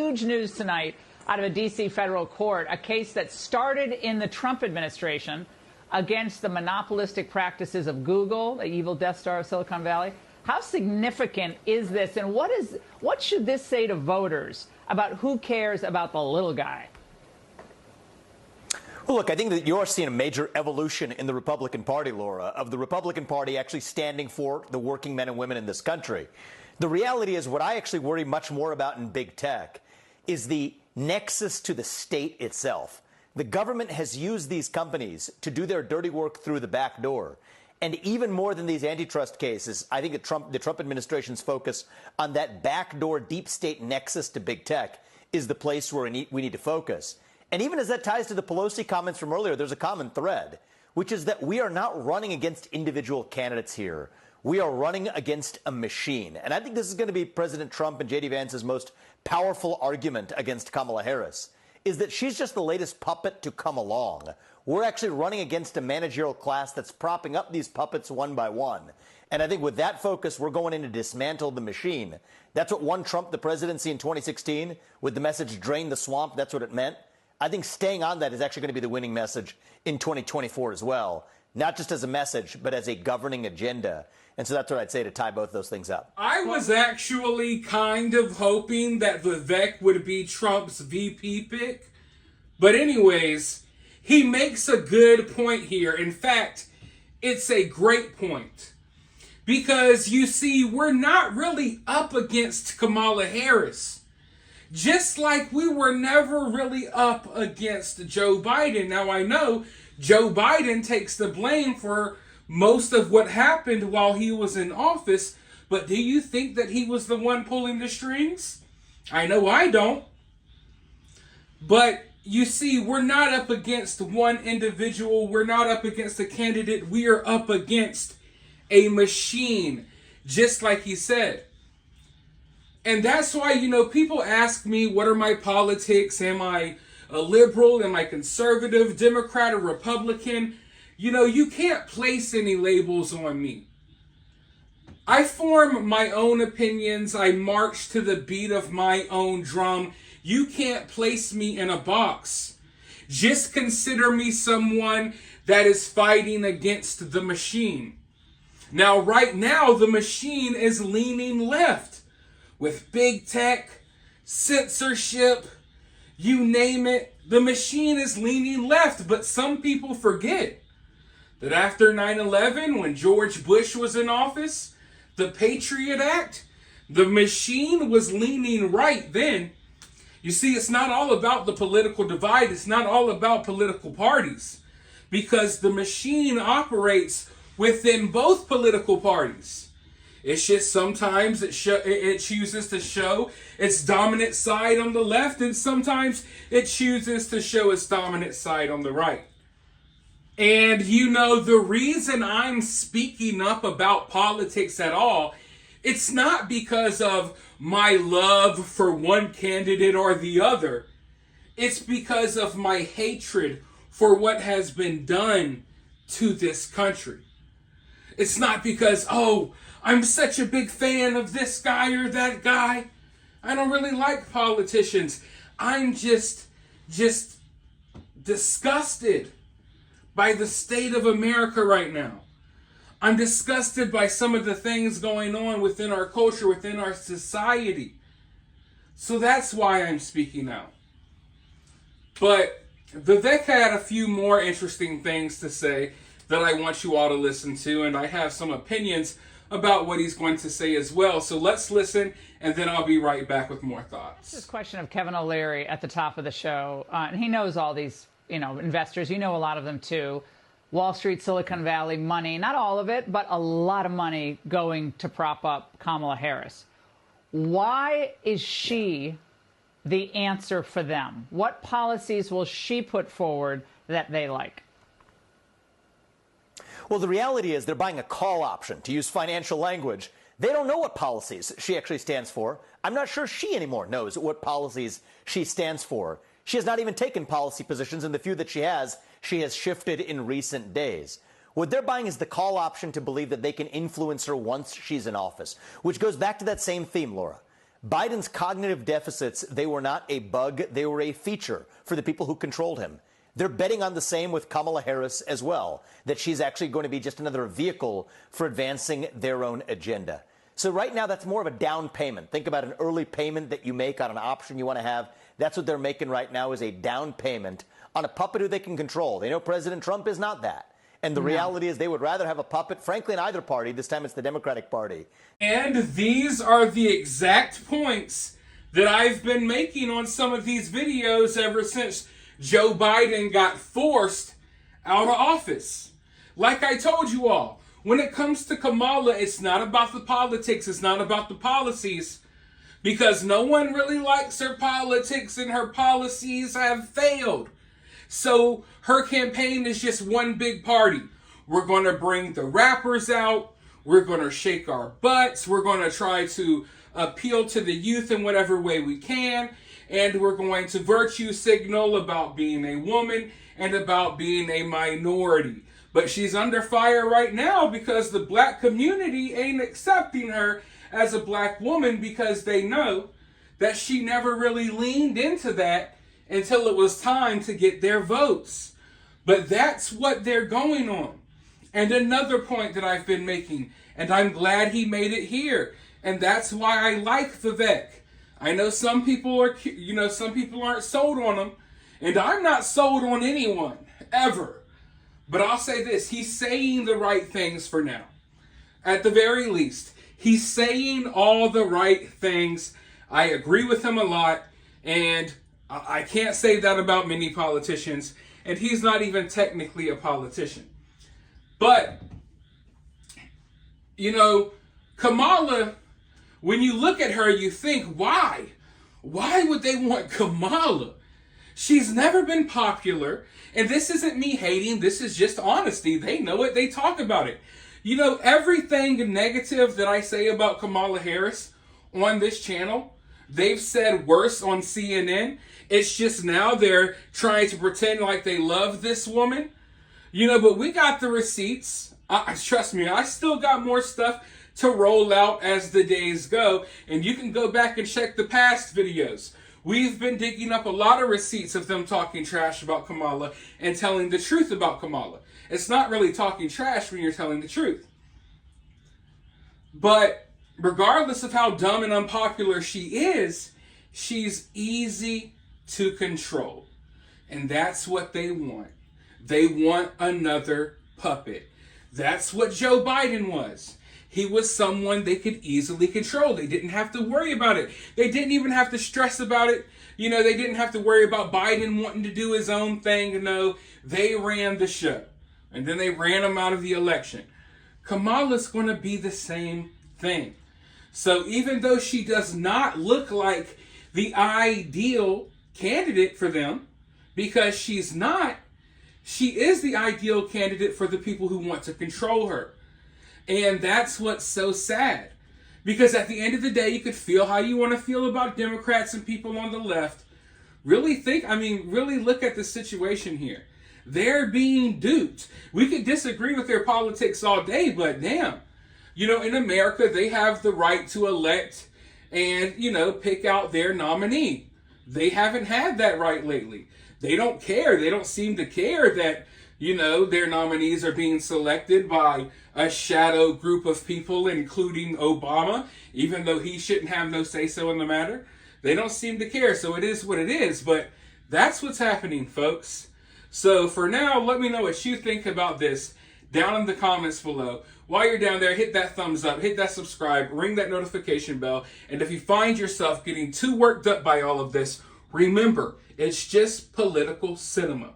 huge news tonight out of a D.C. federal court, a case that started in the Trump administration against the monopolistic practices of Google, the evil Death Star of Silicon Valley. How significant is this, and what should this say to voters about who cares about the little guy? Well, look, I think that you're seeing a major evolution in the Republican Party, Laura, of the Republican Party actually standing for the working men and women in this country. The reality is what I actually worry much more about in big tech is the nexus to the state itself. The government has used these companies to do their dirty work through the back door. And even more than these antitrust cases, I think the Trump administration's focus on that backdoor deep state nexus to big tech is the place where we need to focus. And even as that ties to the Pelosi comments from earlier, there's a common thread, which is that we are not running against individual candidates here. We are running against a machine. And I think this is going to be President Trump and J.D. Vance's most powerful argument against Kamala Harris, is that she's just the latest puppet to come along. We're actually running against a managerial class that's propping up these puppets one by one. And I think with that focus, we're going in to dismantle the machine. That's what won Trump the presidency in 2016 with the message, drain the swamp. That's what it meant. I think staying on that is actually going to be the winning message in 2024 as well, not just as a message, but as a governing agenda. And so that's what I'd say to tie both those things up. I was actually kind of hoping that Vivek would be Trump's VP pick. But anyways, he makes a good point here. In fact, it's a great point. Because you see, we're not really up against Kamala Harris. Just like we were never really up against Joe Biden. Now, I know Joe Biden takes the blame for most of what happened while he was in office, but do you think that he was the one pulling the strings? I know I don't. But you see, we're not up against one individual. We're not up against a candidate. We are up against a machine, just like he said. And that's why, people ask me, what are my politics? Am I a liberal? Am I conservative, Democrat, or Republican? You can't place any labels on me. I form my own opinions. I march to the beat of my own drum. You can't place me in a box. Just consider me someone that is fighting against the machine. Now, right now, the machine is leaning left. With big tech, censorship, you name it, the machine is leaning left. But some people forget that after 9/11, when George Bush was in office, the Patriot Act, the machine was leaning right then. You see, it's not all about the political divide. It's not all about political parties. Because the machine operates within both political parties. It's just sometimes it chooses to show its dominant side on the left, and sometimes it chooses to show its dominant side on the right. And the reason I'm speaking up about politics at all, it's not because of my love for one candidate or the other. It's because of my hatred for what has been done to this country. It's not because, I'm such a big fan of this guy or that guy. I don't really like politicians. I'm just disgusted by the state of America right now. I'm disgusted by some of the things going on within our culture, within our society. So that's why I'm speaking out. But Vivek had a few more interesting things to say that I want you all to listen to, and I have some opinions about what he's going to say as well. So let's listen, and then I'll be right back with more thoughts. This question of Kevin O'Leary at the top of the show, and he knows all these, investors. You know a lot of them too. Wall Street, Silicon Valley money, not all of it, but a lot of money going to prop up Kamala Harris. Why is she the answer for them? What policies will she put forward that they like? Well, the reality is they're buying a call option, to use financial language. They don't know what policies she actually stands for. I'm not sure she anymore knows what policies she stands for. She has not even taken policy positions, and the few that she has shifted in recent days. What they're buying is the call option to believe that they can influence her once she's in office, which goes back to that same theme, Laura. Biden's cognitive deficits, they were not a bug, they were a feature for the people who controlled him. They're betting on the same with Kamala Harris as well, that she's actually going to be just another vehicle for advancing their own agenda. So right now, that's more of a down payment. Think about an early payment that you make on an option you want to have. That's what they're making right now, is a down payment on a puppet who they can control. They know President Trump is not that. And the reality is they would rather have a puppet, frankly, in either party. This time it's the Democratic Party. And these are the exact points that I've been making on some of these videos ever since Joe Biden got forced out of office. Like I told you all, when it comes to Kamala, it's not about the politics, it's not about the policies, because no one really likes her politics and her policies have failed. So her campaign is just one big party. We're going to bring the rappers out. We're going to shake our butts. We're going to try to appeal to the youth in whatever way we can. And we're going to virtue signal about being a woman and about being a minority. But she's under fire right now because the black community ain't accepting her as a black woman, because they know that she never really leaned into that until it was time to get their votes. But that's what they're going on. And another point that I've been making, and I'm glad he made it here, and that's why I like Vivek. I know some people are, some people aren't sold on him, and I'm not sold on anyone, ever. But I'll say this, he's saying the right things for now. At the very least, he's saying all the right things. I agree with him a lot, and I can't say that about many politicians, and he's not even technically a politician. But, Kamala, when you look at her, you think, why? Why would they want Kamala? She's never been popular, and this isn't me hating, this is just honesty. They know it, they talk about it. Everything negative that I say about Kamala Harris on this channel, they've said worse on CNN. It's just now they're trying to pretend like they love this woman. But we got the receipts. Trust me, I still got more stuff to roll out as the days go. And you can go back and check the past videos. We've been digging up a lot of receipts of them talking trash about Kamala and telling the truth about Kamala. It's not really talking trash when you're telling the truth. But regardless of how dumb and unpopular she is, she's easy to control. And that's what they want. They want another puppet. That's what Joe Biden was. He was someone they could easily control. They didn't have to worry about it. They didn't even have to stress about it. They didn't have to worry about Biden wanting to do his own thing. No, they ran the show. And then they ran him out of the election. Kamala's going to be the same thing. So even though she does not look like the ideal candidate for them, because she's not, she is the ideal candidate for the people who want to control her. And that's what's so sad. Because at the end of the day, you could feel how you want to feel about Democrats and people on the left. Really look at the situation here. They're being duped. We could disagree with their politics all day, but damn. In America, they have the right to elect and, pick out their nominee. They haven't had that right lately. They don't care. They don't seem to care that, their nominees are being selected by a shadow group of people, including Obama, even though he shouldn't have no say-so in the matter. They don't seem to care, so it is what it is. But that's what's happening, folks. So for now, let me know what you think about this down in the comments below. While you're down there, hit that thumbs up, hit that subscribe, ring that notification bell. And if you find yourself getting too worked up by all of this, remember, it's just political cinema.